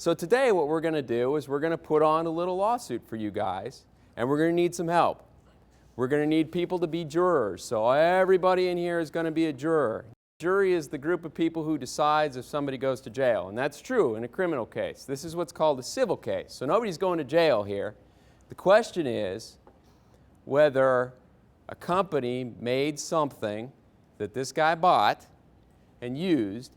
So today what we're going to do is we're going to put on a little lawsuit for you guys, and we're going to need some help. We're going to need people to be jurors. So everybody in here is going to be a juror. Jury is the group of people who decides if somebody goes to jail, and that's true in a criminal case. This is what's called a civil case. So nobody's going to jail here. The question is whether a company made something that this guy bought and used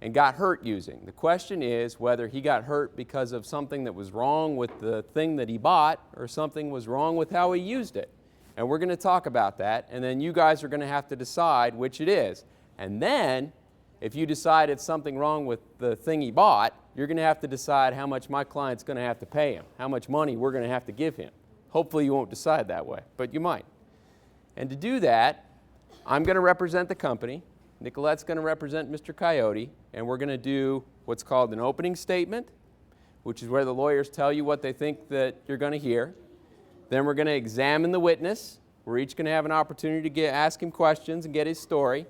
and got hurt using. The question is whether he got hurt because of something that was wrong with the thing that he bought or something was wrong with how he used it. And we're going to talk about that, and then you guys are going to have to decide which it is. And then, if you decide it's something wrong with the thing he bought, you're going to have to decide how much my client's going to have to pay him, how much money we're going to have to give him. Hopefully you won't decide that way, but you might. And to do that, I'm going to represent the company. Nicolette's going to represent Mr. Coyote, and we're going to do what's called an opening statement, which is where the lawyers tell you what they think that you're going to hear. Then we're going to examine the witness. We're each going to have an opportunity to ask him questions and get his story.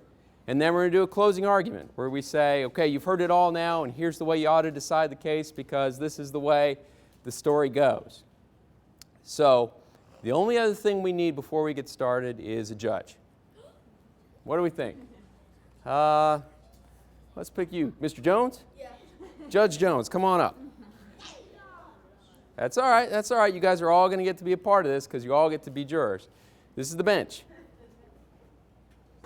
And then we're going to do a closing argument where we say, okay, you've heard it all now, and here's the way you ought to decide the case because this is the way the story goes. So the only other thing we need before we get started is a judge. What do we think? Let's pick you. Mr. Jones? Yeah. Judge Jones, come on up. That's all right. That's all right. You guys are all going to get to be a part of this because you all get to be jurors. This is the bench.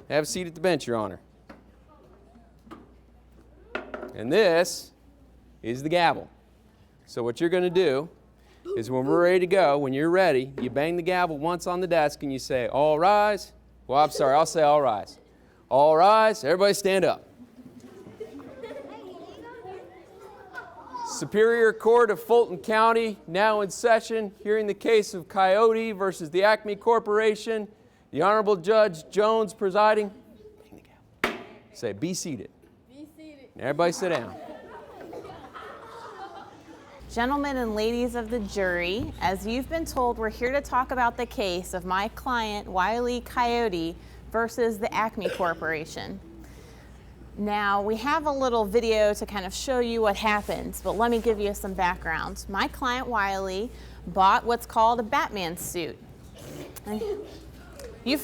Have a seat at the bench, Your Honor. And this is the gavel. So what you're going to do is when we're ready to go, when you're ready, you bang the gavel once on the desk and you say, all rise. Well, I'm sorry, I'll say all rise. All rise. Everybody stand up. Superior Court of Fulton County, now in session, hearing the case of Coyote versus the Acme Corporation. The Honorable Judge Jones presiding. Bang the gavel. Say, be seated. Be seated. Everybody sit down. Gentlemen and ladies of the jury, as you've been told, we're here to talk about the case of my client, Wile Coyote, versus the Acme Corporation. Now, we have a little video to kind of show you what happens, but let me give you some background. My client, Wile, bought what's called a Batman suit.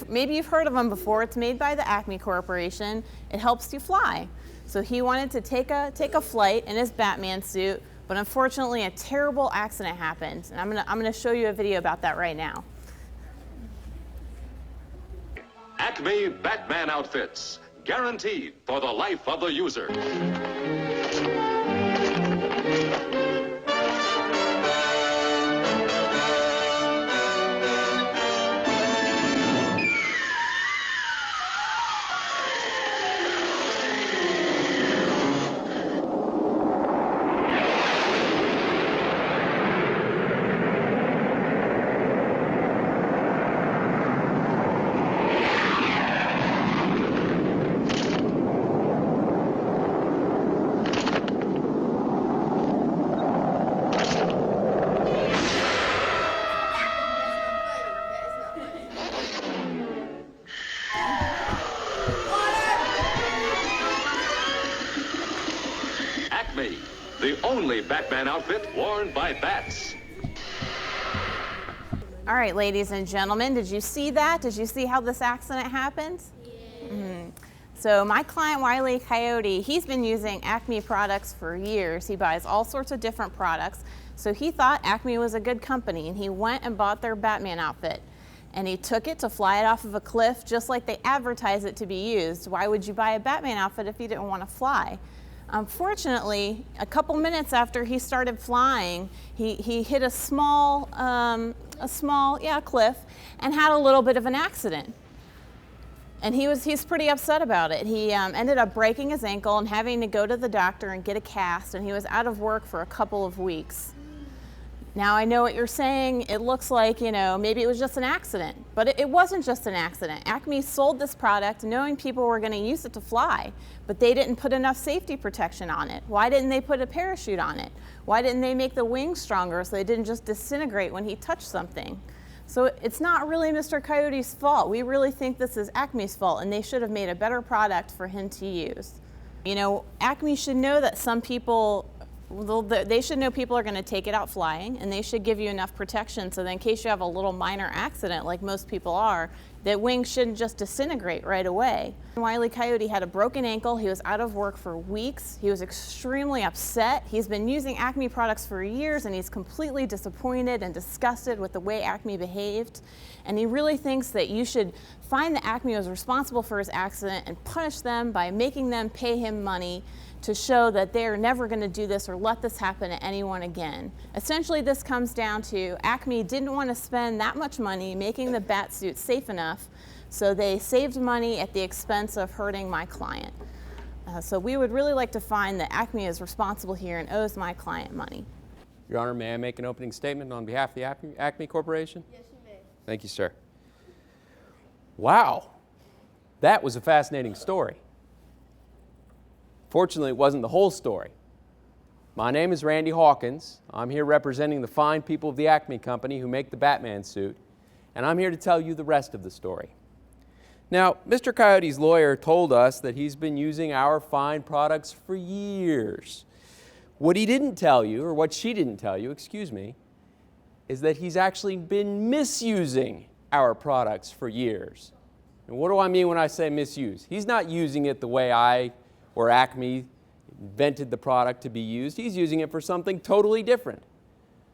Maybe you've heard of them before. It's made by the Acme Corporation. It helps you fly. So he wanted to take a flight in his Batman suit, but unfortunately a terrible accident happened. And I'm gonna show you a video about that right now. Acme Batman outfits, guaranteed for the life of the user. Acme, the only Batman outfit worn by bats. All right, ladies and gentlemen, did you see that? Did you see how this accident happened? Yeah. So my client, Wile Coyote, he's been using Acme products for years. He buys all sorts of different products. So he thought Acme was a good company, and he went and bought their Batman outfit. And he took it to fly it off of a cliff, just like they advertise it to be used. Why would you buy a Batman outfit if you didn't want to fly? Unfortunately, a couple minutes after he started flying, he hit a small cliff and had a little bit of an accident. And he's pretty upset about it. He ended up breaking his ankle and having to go to the doctor and get a cast, and he was out of work for a couple of weeks. Now, I know what you're saying. It looks like, maybe it was just an accident, but it wasn't just an accident. Acme sold this product knowing people were going to use it to fly, but they didn't put enough safety protection on it. Why didn't they put a parachute on it? Why didn't they make the wings stronger so they didn't just disintegrate when he touched something? So it's not really Mr. Coyote's fault. We really think this is Acme's fault, and they should have made a better product for him to use. Acme should know that some people They should know people are going to take it out flying, and they should give you enough protection so that in case you have a little minor accident like most people are, that wings shouldn't just disintegrate right away. Wile E. Coyote had a broken ankle. He was out of work for weeks. He was extremely upset. He's been using Acme products for years, and he's completely disappointed and disgusted with the way Acme behaved. And he really thinks that you should find that Acme was responsible for his accident and punish them by making them pay him money to show that they're never going to do this or let this happen to anyone again. Essentially, this comes down to Acme didn't want to spend that much money making the bat suit safe enough, so they saved money at the expense of hurting my client. So we would really like to find that Acme is responsible here and owes my client money. Your Honor, may I make an opening statement on behalf of the Acme Corporation? Yes, you may. Thank you, sir. Wow, that was a fascinating story. Fortunately, it wasn't the whole story. My name is Randy Hawkins. I'm here representing the fine people of the Acme Company who make the Batman suit, and I'm here to tell you the rest of the story. Now, Mr. Coyote's lawyer told us that he's been using our fine products for years. What he didn't tell you, or what she didn't tell you, excuse me, is that he's actually been misusing our products for years. And what do I mean when I say misuse? He's not using it the way I or Acme invented the product to be used. He's using it for something totally different.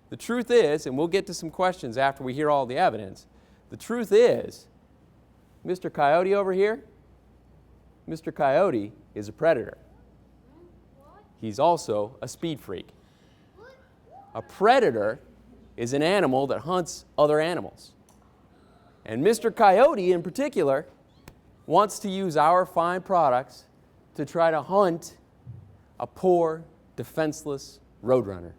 The truth is, and we'll get to some questions after we hear all the evidence, the truth is, Mr. Coyote over here, Mr. Coyote is a predator. He's also a speed freak. A predator is an animal that hunts other animals. And Mr. Coyote in particular wants to use our fine products to try to hunt a poor, defenseless roadrunner.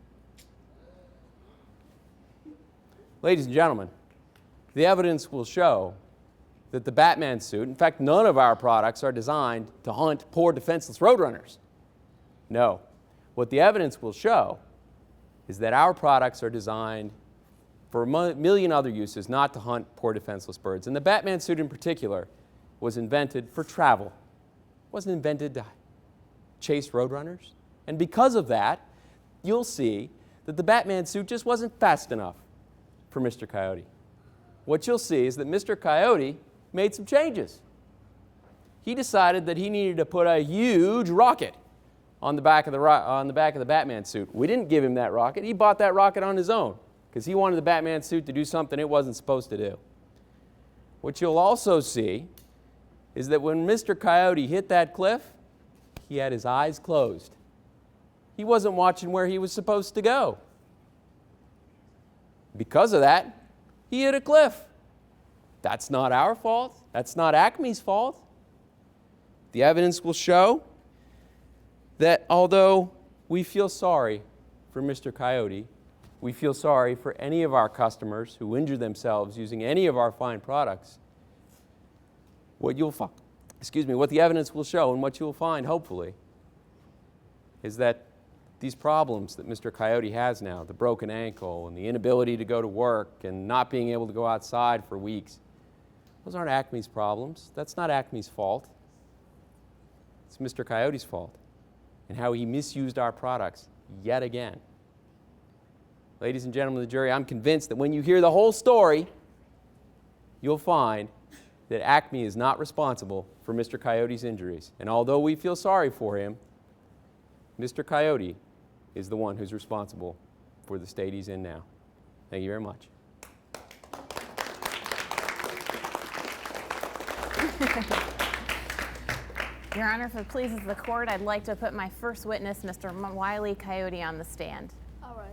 Ladies and gentlemen, the evidence will show that the Batman suit, in fact, none of our products are designed to hunt poor, defenseless roadrunners. No. What the evidence will show is that our products are designed for a million other uses, not to hunt poor, defenseless birds. And the Batman suit in particular was invented for travel. It wasn't invented to chase roadrunners. And because of that, you'll see that the Batman suit just wasn't fast enough for Mr. Coyote. What you'll see is that Mr. Coyote made some changes. He decided that he needed to put a huge rocket on the back of the Batman suit. We didn't give him that rocket. He bought that rocket on his own because he wanted the Batman suit to do something it wasn't supposed to do. What you'll also see is that when Mr. Coyote hit that cliff, he had his eyes closed. He wasn't watching where he was supposed to go. Because of that, he hit a cliff. That's not our fault. That's not Acme's fault. The evidence will show that although we feel sorry for Mr. Coyote, we feel sorry for any of our customers who injure themselves using any of our fine products, what the evidence will show and what you'll find, hopefully, is that these problems that Mr. Coyote has now, the broken ankle and the inability to go to work and not being able to go outside for weeks, those aren't Acme's problems. That's not Acme's fault. It's Mr. Coyote's fault and how he misused our products yet again. Ladies and gentlemen of the jury, I'm convinced that when you hear the whole story, you'll find that Acme is not responsible for Mr. Coyote's injuries. And although we feel sorry for him, Mr. Coyote is the one who's responsible for the state he's in now. Thank you very much. Your Honor, if it pleases the court, I'd like to put my first witness, Mr. Wile E. Coyote, on the stand. All right.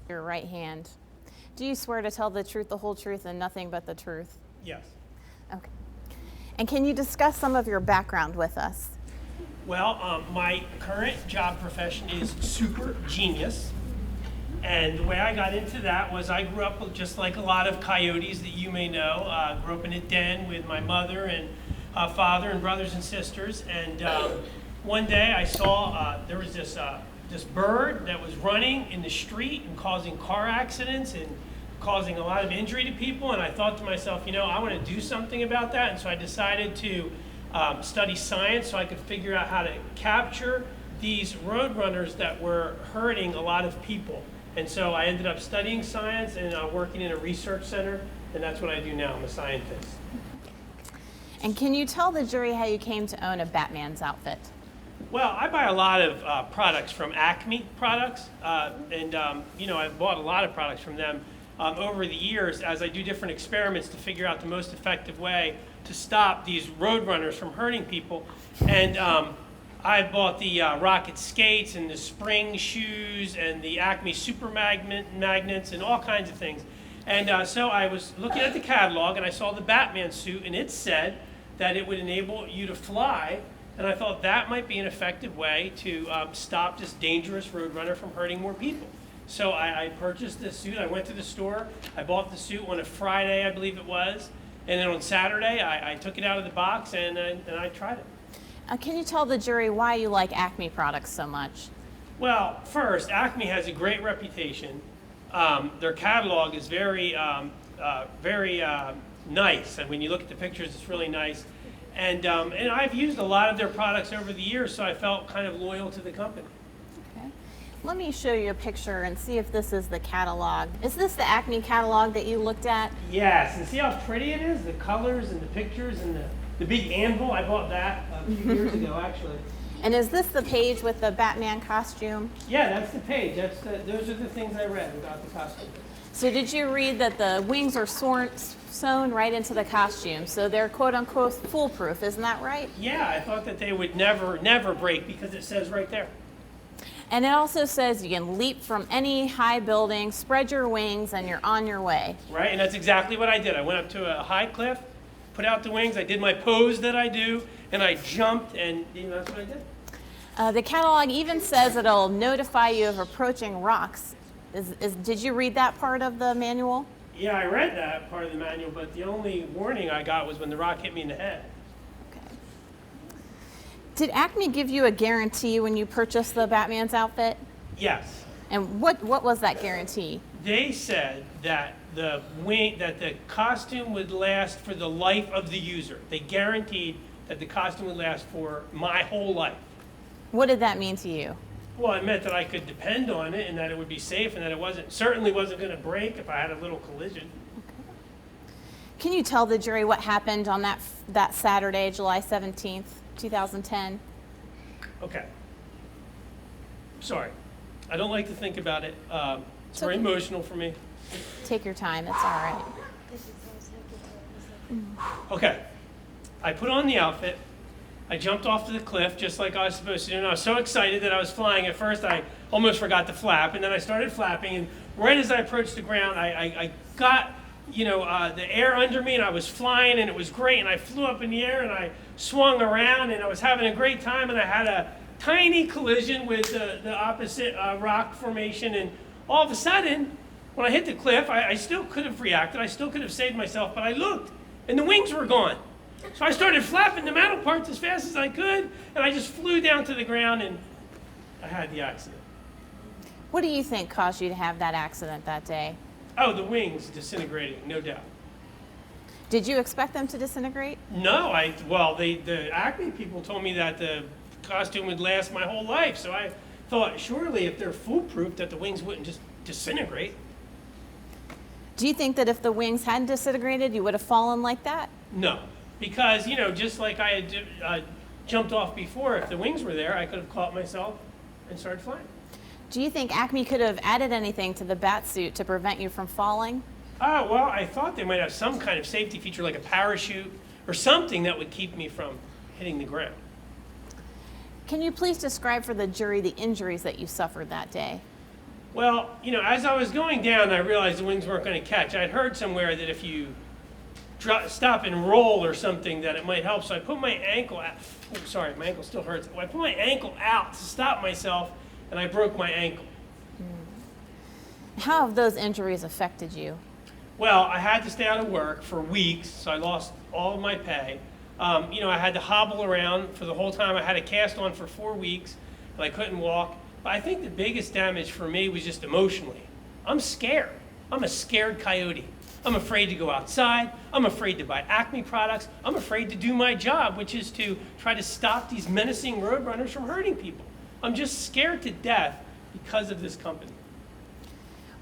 Your right hand. Do you swear to tell the truth, the whole truth, and nothing but the truth? Yes. Okay. And can you discuss some of your background with us? Well, my current job profession is super genius. And the way I got into that was I grew up just like a lot of coyotes that you may know. Grew up in a den with my mother and father and brothers and sisters. And one day I saw there was this bird that was running in the street and causing car accidents and causing a lot of injury to people. And I thought to myself, you know, I want to do something about that. And so I decided to study science so I could figure out how to capture, these roadrunners that were hurting a lot of people. And so I ended up studying science and working in a research center, and that's what I do now. I'm a scientist. And can you tell the jury how you came to own a Batman's outfit? Well, I buy a lot of products from Acme products, and I've bought a lot of products from them over the years as I do different experiments to figure out the most effective way to stop these roadrunners from hurting people. And I bought the rocket skates and the spring shoes and the Acme super magnets and all kinds of things. And so I was looking at the catalog and I saw the Batman suit, and it said that it would enable you to fly. And I thought that might be an effective way to stop this dangerous roadrunner from hurting more people. So I purchased this suit. I went to the store. I bought the suit on a Friday, I believe it was. And then on Saturday, I took it out of the box and I tried it. Can you tell the jury why you like Acme products so much? Well, first, Acme has a great reputation. Their catalog is very nice. And when you look at the pictures, it's really nice. And I've used a lot of their products over the years, so I felt kind of loyal to the company. Okay. Let me show you a picture and see if this is the catalog. Is this the Acme catalog that you looked at? Yes, and see how pretty it is? The colors and the pictures and the big anvil. I bought that a few years ago, actually. And is this the page with the Batman costume? Yeah, that's the page. Those are the things I read about the costume. So did you read that the wings are sewn right into the costume, so they're quote-unquote foolproof, isn't that right? Yeah, I thought that they would never break because it says right there. And it also says you can leap from any high building, spread your wings, and you're on your way. Right, and that's exactly what I did. I went up to a high cliff, put out the wings, I did my pose that I do, and I jumped, and that's what I did. The catalog even says it'll notify you of approaching rocks. Did you read that part of the manual? Yeah, I read that part of the manual, but the only warning I got was when the rock hit me in the head. Okay. Did Acme give you a guarantee when you purchased the Batman's outfit? Yes. And what was that guarantee? They said that the costume would last for the life of the user. They guaranteed that the costume would last for my whole life. What did that mean to you? Well, it meant that I could depend on it and that it would be safe and that it certainly wasn't going to break if I had a little collision. Can you tell the jury what happened on that Saturday, July 17th, 2010? Okay. Sorry. I don't like to think about it. It's very okay. Emotional for me. Take your time, it's all right. Okay. I put on the outfit. I jumped off to the cliff just like I was supposed to do, and I was so excited that I was flying. At first, I almost forgot to flap, and then I started flapping, and right as I approached the ground, I got, the air under me, and I was flying, and it was great, and I flew up in the air, and I swung around, and I was having a great time, and I had a tiny collision with the opposite rock formation, and all of a sudden, when I hit the cliff, I still could have reacted, I still could have saved myself, but I looked, and the wings were gone. So I started flapping the metal parts as fast as I could, and I just flew down to the ground, and I had the accident. What do you think caused you to have that accident that day? Oh, the wings disintegrating, no doubt. Did you expect them to disintegrate? No, the Acme people told me that the costume would last my whole life, so I thought surely if they're foolproof that the wings wouldn't just disintegrate. Do you think that if the wings hadn't disintegrated, you would have fallen like that? No. Because, just like I had jumped off before, if the wings were there, I could have caught myself and started flying. Do you think Acme could have added anything to the bat suit to prevent you from falling? Oh, well, I thought they might have some kind of safety feature like a parachute or something that would keep me from hitting the ground. Can you please describe for the jury the injuries that you suffered that day? Well, as I was going down, I realized the wings weren't going to catch. I'd heard somewhere that if you stop and roll or something that it might help. So I put my ankle out. Oh, sorry, my ankle still hurts. I put my ankle out to stop myself, and I broke my ankle. How have those injuries affected you? Well, I had to stay out of work for weeks, so I lost all of my pay. I had to hobble around for the whole time. I had a cast on for 4 weeks, and I couldn't walk. But I think the biggest damage for me was just emotionally. I'm scared. I'm a scared coyote. I'm afraid to go outside. I'm afraid to buy Acme products. I'm afraid to do my job, which is to try to stop these menacing roadrunners from hurting people. I'm just scared to death because of this company.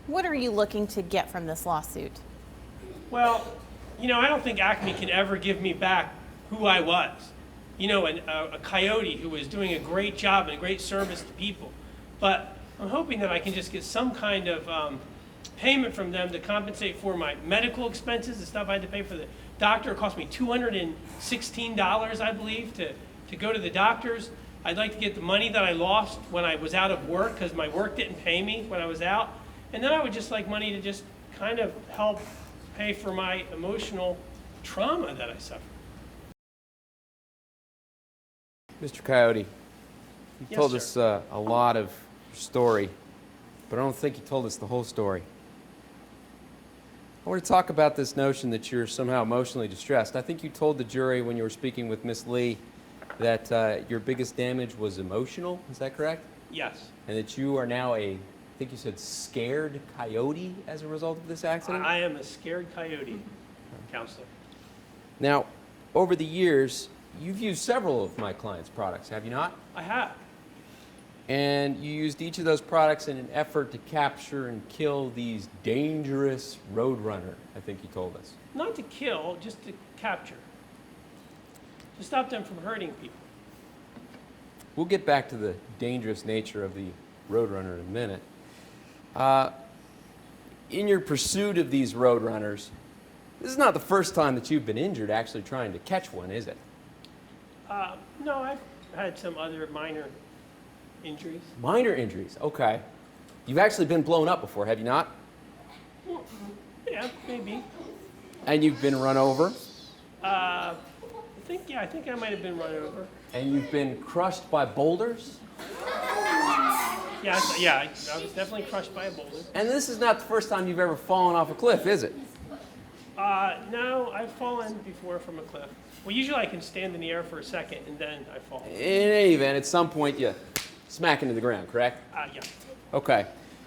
What are you looking to get from this lawsuit? Well, I don't think Acme can ever give me back who I was. A Coyote who was doing a great job and a great service to people. But I'm hoping that I can just get some kind of payment from them to compensate for my medical expenses, the stuff I had to pay for the doctor. It cost me $216, I believe, to go to the doctors. I'd like to get the money that I lost when I was out of work because my work didn't pay me when I was out. And then I would just like money to just kind of help pay for my emotional trauma that I suffered. Mr. Coyote, you Yes, told sir. us a lot of your story, but I don't think you told us the whole story. I want to talk about this notion that you're somehow emotionally distressed. I think you told the jury when you were speaking with Miss Lee that your biggest damage was emotional. Is that correct? Yes. And that you are now I think you said scared coyote as a result of this accident? I am a scared coyote, counselor. Now, over the years, you've used several of my clients' products, have you not? I have. And you used each of those products in an effort to capture and kill these dangerous roadrunner, I think you told us. Not to kill, just to capture. To stop them from hurting people. We'll get back to the dangerous nature of the roadrunner in a minute. In your pursuit of these roadrunners, this is not the first time that you've been injured actually trying to catch one, is it? No, I've had some other minor injuries. Minor injuries, okay. You've actually been blown up before, have you not? Yeah, maybe. And you've been run over, I think I might have been run over. and you've been crushed by boulders. Yeah, I was definitely crushed by a boulder. And this is not the first time you've ever fallen off a cliff, is it? No, I've fallen before from a cliff. Well, usually I can stand in the air for a second and then I fall. In any event, at some point you smack into the ground, correct? Yeah. Okay.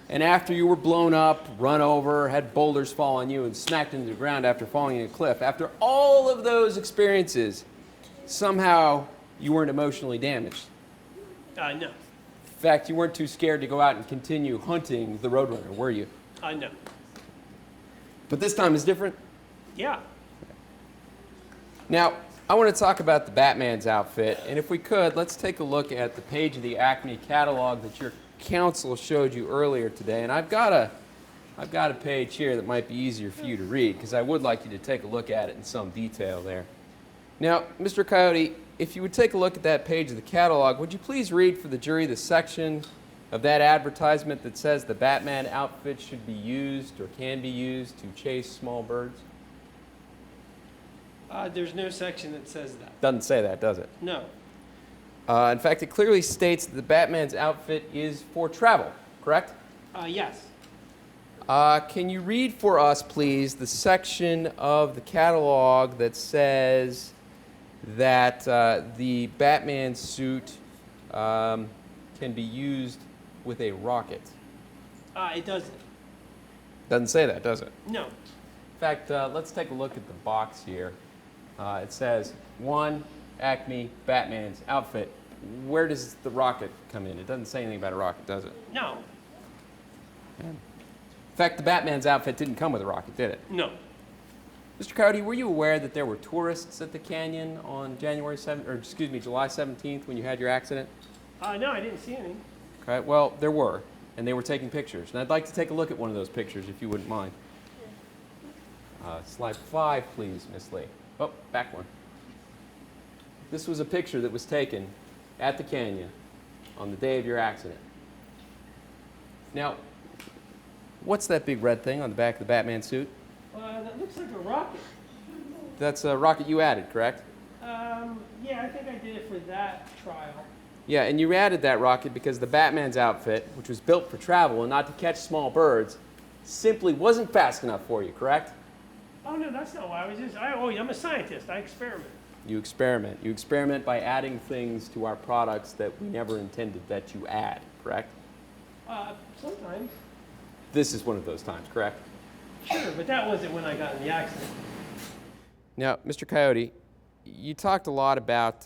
And after you were blown up, run over, had boulders fall on you, and smacked into the ground after falling in a cliff, after all of those experiences, somehow you weren't emotionally damaged. No. In fact, you weren't too scared to go out and continue hunting the roadrunner, were you? No. But this time is different. Yeah. Now, I want to talk about the Batman's outfit, and if we could, let's take a look at the page of the Acme catalog that your counsel showed you earlier today. And I've got a page here that might be easier for you to read, because I would like you to take a look at it in some detail there. Now, Mr. Coyote, if you would take a look at that page of the catalog, would you please read for the jury the section of that advertisement that says the Batman outfit should be used or can be used to chase small birds? There's no section that says that. Doesn't say that, does it? No. In fact, it clearly states that the Batman's outfit is for travel, correct? Yes. Can you read for us, please, the section of the catalog that says that the Batman suit can be used with a rocket? It doesn't. Doesn't say that, does it? No. In fact, let's take a look at the box here. It says, 1, Acme, Batman's outfit. Where does the rocket come in? It doesn't say anything about a rocket, does it? No. In fact, the Batman's outfit didn't come with a rocket, did it? No. Mr. Coyote, were you aware that there were tourists at the canyon on July 17th when you had your accident? No, I didn't see any. Okay, well, there were, and they were taking pictures. And I'd like to take a look at one of those pictures, if you wouldn't mind. Slide 5, please, Miss Lee. Oh, back one. This was a picture that was taken at the canyon on the day of your accident. Now, what's that big red thing on the back of the Batman suit? That looks like a rocket. That's a rocket you added, correct? Yeah, I think I did it for that trial. Yeah, and you added that rocket because the Batman's outfit, which was built for travel and not to catch small birds, simply wasn't fast enough for you, correct? Oh, no, that's not why. I'm a scientist. I experiment. You experiment. You experiment by adding things to our products that we never intended that you add, correct? Sometimes. This is one of those times, correct? Sure, but that wasn't when I got in the accident. Now, Mr. Coyote, you talked a lot about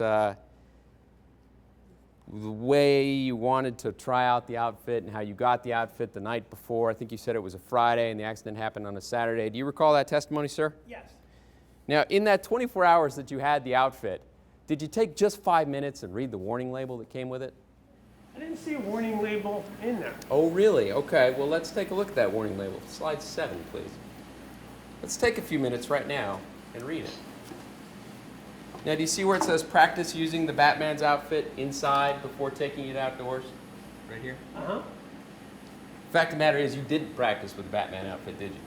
the way you wanted to try out the outfit and how you got the outfit the night before. I think you said it was a Friday and the accident happened on a Saturday. Do you recall that testimony, sir? Yes. Now, in that 24 hours that you had the outfit, did you take just 5 minutes and read the warning label that came with it? I didn't see a warning label in there. Oh, really? Okay, well, let's take a look at that warning label. Slide 7, please. Let's take a few minutes right now and read it. Now, do you see where it says practice using the Batman's outfit inside before taking it outdoors? Right here? Uh-huh. Fact of the matter is, you didn't practice with the Batman outfit, did you?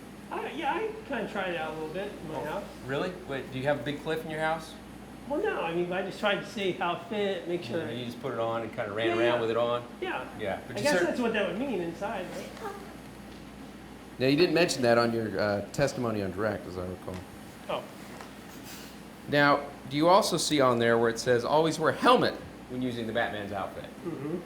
Yeah, I kind of tried it out a little bit in my house. Really? Wait, do you have a big cliff in your house? Well, no, I mean, I just tried to see how it fit, make sure. You just put it on and kind of ran Yeah, around yeah. with it on? Yeah. Yeah. But I you guess that's what that would mean inside, right? Now, you didn't mention that on your testimony on direct, as I recall. Oh. Now, do you also see on there where it says always wear a helmet when using the Batman's outfit? Mm-hmm.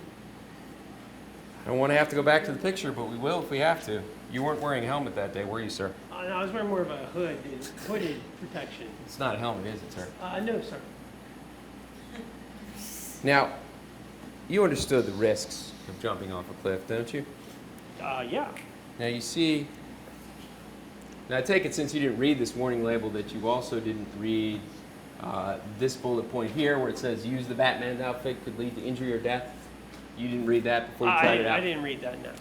I don't want to have to go back to the picture, but we will if we have to. You weren't wearing a helmet that day, were you, sir? No, I was wearing more of a hooded protection. It's not a helmet, is it, sir? No, sir. Now, you understood the risks of jumping off a cliff, don't you? Yeah. Now, you see, now I take it since you didn't read this warning label that you also didn't read this bullet point here where it says use the Batman's outfit could lead to injury or death. You didn't read that before you tried it out? I didn't read that, no.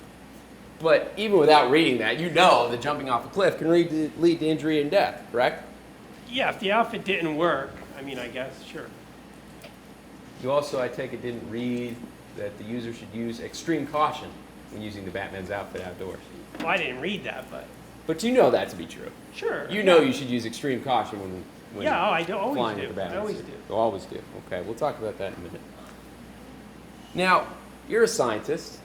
But even without reading that, you know that jumping off a cliff can lead to injury and death, correct? Yeah, if the outfit didn't work, I mean, I guess, sure. You also, I take it, didn't read that the user should use extreme caution when using the Batman's outfit outdoors. Well, I didn't read that, but But you know that to be true. sure. You know you should use extreme caution when Yeah, I do, always flying do. with the Batman's. I always do. You always do. Okay, we'll talk about that in a minute. Now, you're a scientist.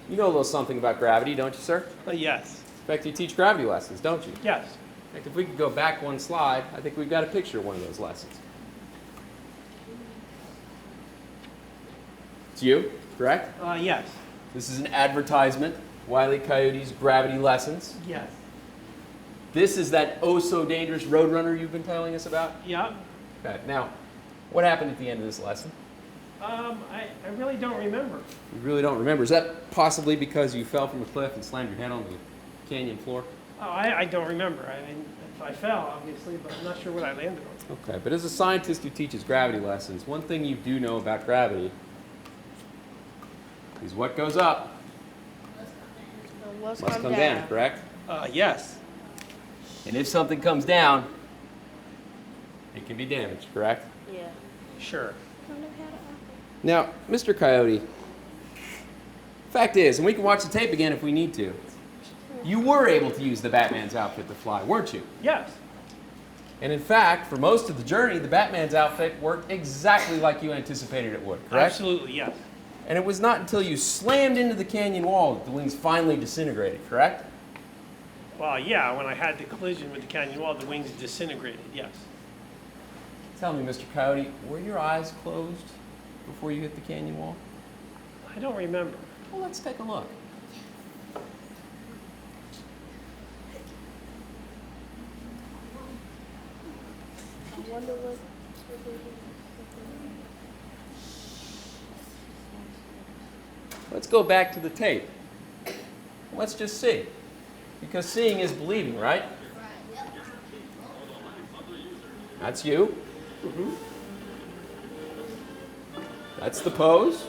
You know a little something about gravity, don't you, sir? Yes. In fact, you teach gravity lessons, don't you? Yes. In fact, if we could go back one slide, I think we've got a picture of one of those lessons. It's you, correct? Yes. This is an advertisement, Wile E. Coyote's gravity lessons. Yes. This is that oh-so-dangerous roadrunner you've been telling us about? Yeah. Okay, now, what happened at the end of this lesson? I really don't remember. You really don't remember. Is that possibly because you fell from a cliff and slammed your head on the canyon floor? Oh, I don't remember. I mean, I fell, obviously, but I'm not sure what I landed on. Okay, but as a scientist who teaches gravity lessons, one thing you do know about gravity is what goes up must come down, correct? Yes. And if something comes down, it can be damaged, correct? Yeah. Sure. Now, Mr. Coyote, fact is, and we can watch the tape again if we need to, you were able to use the Batman's outfit to fly, weren't you? Yes. And in fact, for most of the journey, the Batman's outfit worked exactly like you anticipated it would, correct? Absolutely, yes. And it was not until you slammed into the canyon wall that the wings finally disintegrated, correct? Well, yeah, when I had the collision with the canyon wall, the wings disintegrated, yes. Tell me, Mr. Coyote, were your eyes closed before you hit the canyon wall? I don't remember. Well, let's take a look. Let's go back to the tape. Let's just see. Because seeing is believing, right? That's you. Mm-hmm. That's the pose.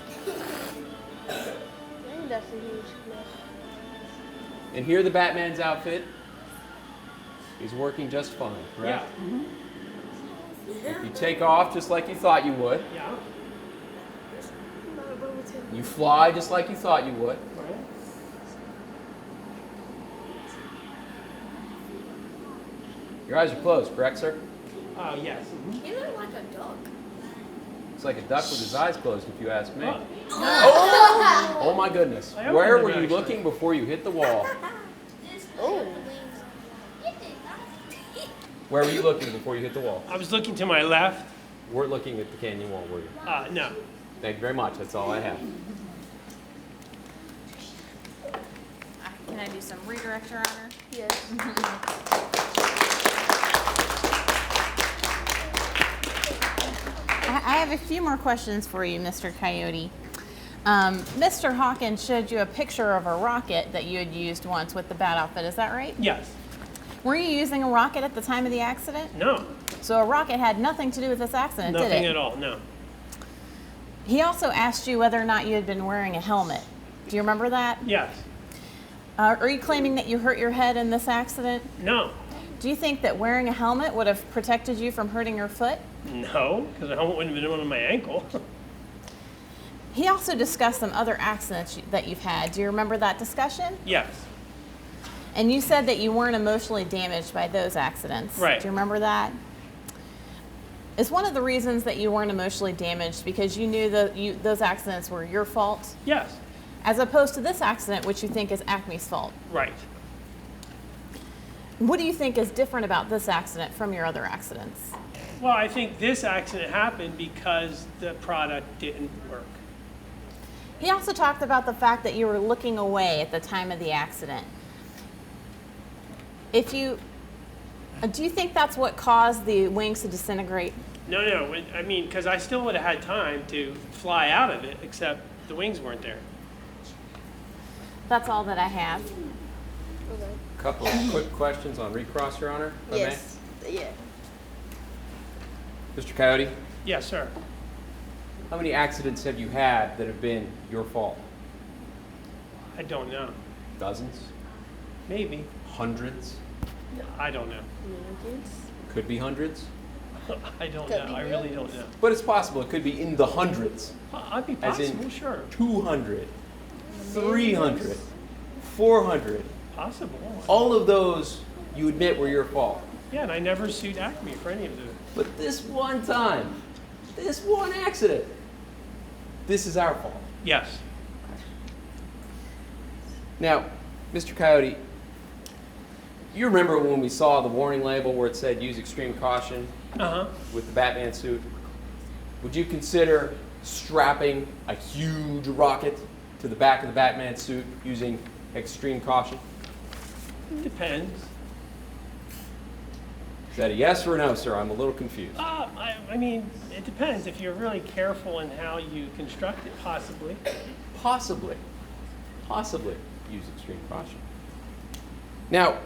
That's a huge cliff. And here the Batman's outfit is working just fine, correct? Yeah. Mm-hmm. You take off just like you thought you would. Yeah. You fly just like you thought you would. Right. Your eyes are closed, correct, sir? Yes. Mm-hmm. You look like a duck. It's like a duck with his eyes closed, if you ask me. Oh. Oh my goodness. I opened Where them, were you actually. looking before you hit the wall? Oh. Where were you looking before you hit the wall? I was looking to my left. You weren't looking at the canyon wall, were you? No. Thank you very much. That's all I have. Can I do some redirect, Your Honor? Yes. I have a few more questions for you, Mr. Coyote. Mr. Hawkins showed you a picture of a rocket that you had used once with the bat outfit. Is that right? Yes. Were you using a rocket at the time of the accident? No. So a rocket had nothing to do with this accident, did it? Nothing at all, no. He also asked you whether or not you had been wearing a helmet. Do you remember that? Yes. Are you claiming that you hurt your head in this accident? No. Do you think that wearing a helmet would have protected you from hurting your foot? No, because the helmet wouldn't have been on my ankle. He also discussed some other accidents that you've had. Do you remember that discussion? Yes. And you said that you weren't emotionally damaged by those accidents. Right. Do you remember that? Is one of the reasons that you weren't emotionally damaged because you knew those accidents were your fault? Yes. As opposed to this accident, which you think is Acme's fault. Right. What do you think is different about this accident from your other accidents? Well, I think this accident happened because the product didn't work. He also talked about the fact that you were looking away at the time of the accident. Do you think that's what caused the wings to disintegrate? No, I mean, because I still would have had time to fly out of it, except the wings weren't there. That's all that I have. Okay. Couple of quick questions on recross, Your Honor. if I may. Yes. Yeah. Mr. Coyote, Yes, sir. how many accidents have you had that have been your fault? I don't know. Dozens? Maybe. Hundreds? I don't know. Millions. Could be hundreds. I don't Could know. be I really don't know. But it's possible. It could be in the hundreds. I'd be As in- possible, sure. 200, 300, 400. Possible. All of those you admit were your fault. Yeah, and I never sued Acme for any of those. But this one time, this one accident, this is our fault. Yes. Now, Mr. Coyote, you remember when we saw the warning label where it said use extreme caution Uh-huh. with the Batman suit? Would you consider strapping a huge rocket to the back of the Batman suit using extreme caution? Depends. Is that a yes or a no, sir? I'm a little confused. I mean, it depends. If you're really careful in how you construct it, possibly. Possibly use extreme caution. Now,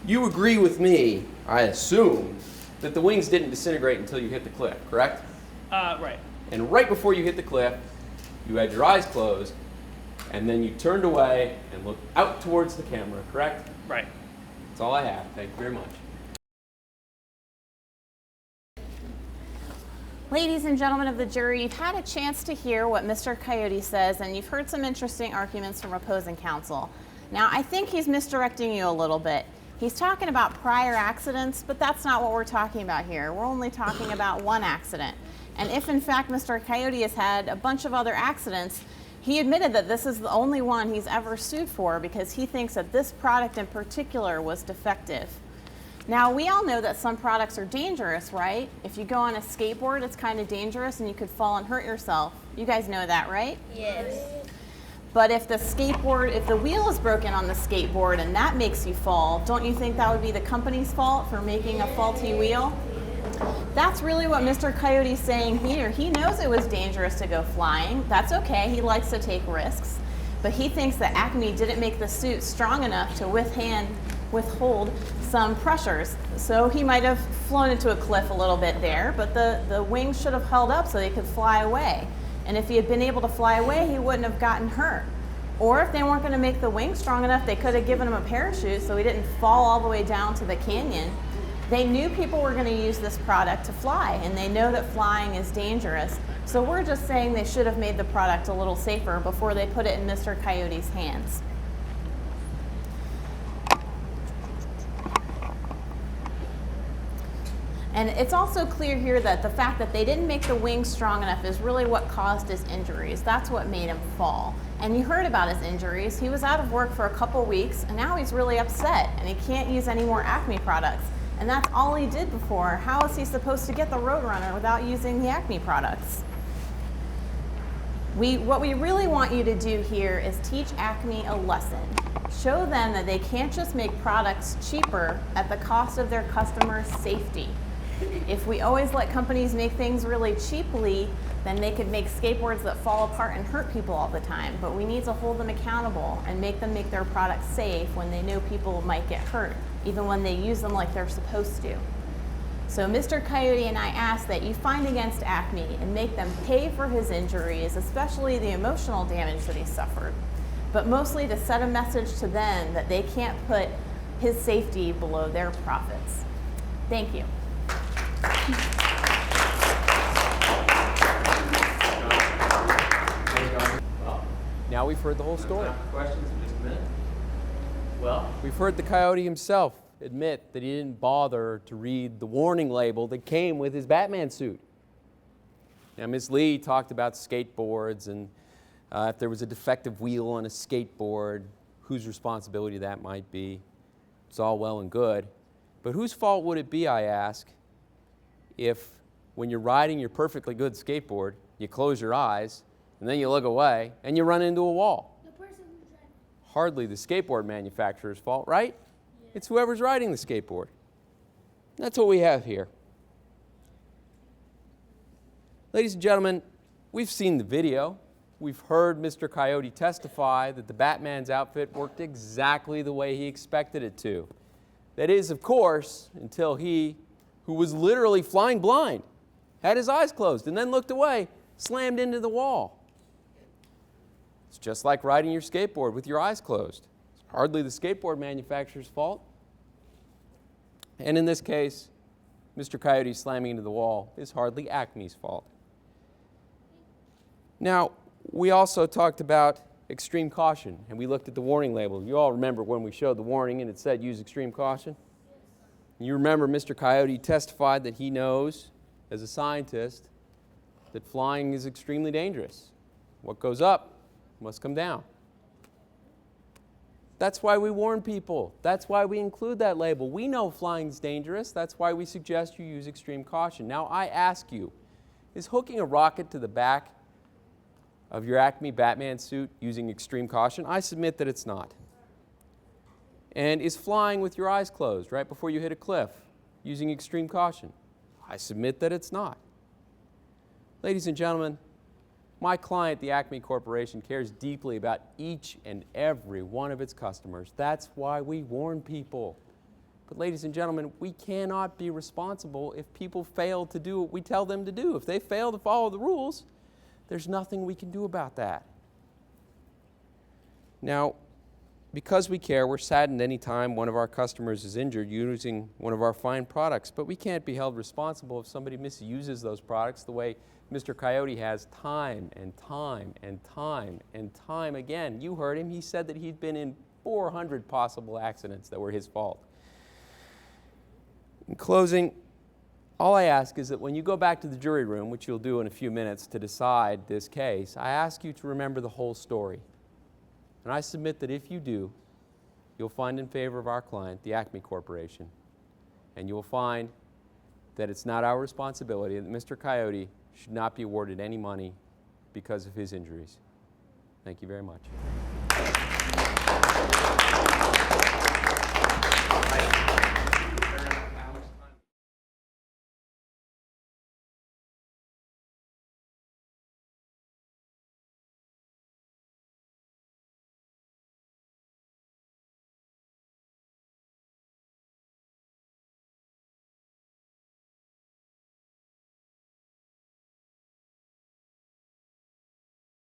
you agree with me, I assume, that the wings didn't disintegrate until you hit the cliff, correct? Right. And right before you hit the cliff, you had your eyes closed, and then you turned away and looked out towards the camera, correct? Right. That's all I have. Thank you very much. Ladies and gentlemen of the jury, you've had a chance to hear what Mr. Coyote says, and you've heard some interesting arguments from opposing counsel. Now, I think he's misdirecting you a little bit. He's talking about prior accidents, but that's not what we're talking about here. We're only talking about one accident. And if, in fact, Mr. Coyote has had a bunch of other accidents, he admitted that this is the only one he's ever sued for because he thinks that this product in particular was defective. Now, we all know that some products are dangerous, right? If you go on a skateboard, it's kind of dangerous and you could fall and hurt yourself. You guys know that, right? Yes. But if the wheel is broken on the skateboard and that makes you fall, don't you think that would be the company's fault for making a faulty wheel? That's really what Mr. Coyote's saying here. He knows it was dangerous to go flying. That's okay, he likes to take risks. But he thinks that Acme didn't make the suit strong enough to withhold some pressures. So he might have flown into a cliff a little bit there, but the wings should have held up so they could fly away. And if he had been able to fly away, he wouldn't have gotten hurt. Or if they weren't going to make the wings strong enough, they could have given him a parachute so he didn't fall all the way down to the canyon. They knew people were going to use this product to fly, and they know that flying is dangerous. So we're just saying they should have made the product a little safer before they put it in Mr. Coyote's hands. And it's also clear here that the fact that they didn't make the wings strong enough is really what caused his injuries. That's what made him fall. And you heard about his injuries. He was out of work for a couple weeks, and now he's really upset, and he can't use any more Acme products. And that's all he did before. How is he supposed to get the Roadrunner without using the Acme products? What we really want you to do here is teach Acme a lesson. Show them that they can't just make products cheaper at the cost of their customers' safety. If we always let companies make things really cheaply, then they could make skateboards that fall apart and hurt people all the time. But we need to hold them accountable and make them make their products safe when they know people might get hurt, even when they use them like they're supposed to. So Mr. Coyote and I ask that you find against Acme and make them pay for his injuries, especially the emotional damage that he suffered, but mostly to set a message to them that they can't put his safety below their profits. Thank you. Now we've heard the whole story. Questions in just a minute? Well, We've heard the Coyote himself admit that he didn't bother to read the warning label that came with his Batman suit. Now, Ms. Lee talked about skateboards and if there was a defective wheel on a skateboard, whose responsibility that might be. It's all well and good. But whose fault would it be, I ask, if when you're riding your perfectly good skateboard, you close your eyes, and then you look away, and you run into a wall? The person who's driving. Hardly the skateboard manufacturer's fault, right? Yeah. It's whoever's riding the skateboard. That's what we have here. Ladies and gentlemen, we've seen the video. We've heard Mr. Coyote testify that the Batman's outfit worked exactly the way he expected it to. That is, of course, until he, who was literally flying blind, had his eyes closed and then looked away, slammed into the wall. It's just like riding your skateboard with your eyes closed. It's hardly the skateboard manufacturer's fault. And in this case, Mr. Coyote slamming into the wall is hardly Acme's fault. Now, we also talked about extreme caution, and we looked at the warning label. You all remember when we showed the warning and it said use extreme caution? You remember Mr. Coyote testified that he knows, as a scientist, that flying is extremely dangerous. What goes up must come down. That's why we warn people. That's why we include that label. We know flying is dangerous. That's why we suggest you use extreme caution. Now, I ask you, is hooking a rocket to the back of your Acme Batman suit using extreme caution? I submit that it's not. And is flying with your eyes closed right before you hit a cliff using extreme caution? I submit that it's not. Ladies and gentlemen, my client, the Acme Corporation, cares deeply about each and every one of its customers. That's why we warn people. But ladies and gentlemen, we cannot be responsible if people fail to do what we tell them to do. If they fail to follow the rules, there's nothing we can do about that. Now, because we care, we're saddened any time one of our customers is injured using one of our fine products, but we can't be held responsible if somebody misuses those products the way Mr. Coyote has time and time and time and time again. You heard him. He said that he'd been in 400 possible accidents that were his fault. In closing, all I ask is that when you go back to the jury room, which you'll do in a few minutes to decide this case, I ask you to remember the whole story. And I submit that if you do, you'll find in favor of our client, the Acme Corporation, and you'll find that it's not our responsibility, that Mr. Coyote should not be awarded any money because of his injuries. Thank you very much.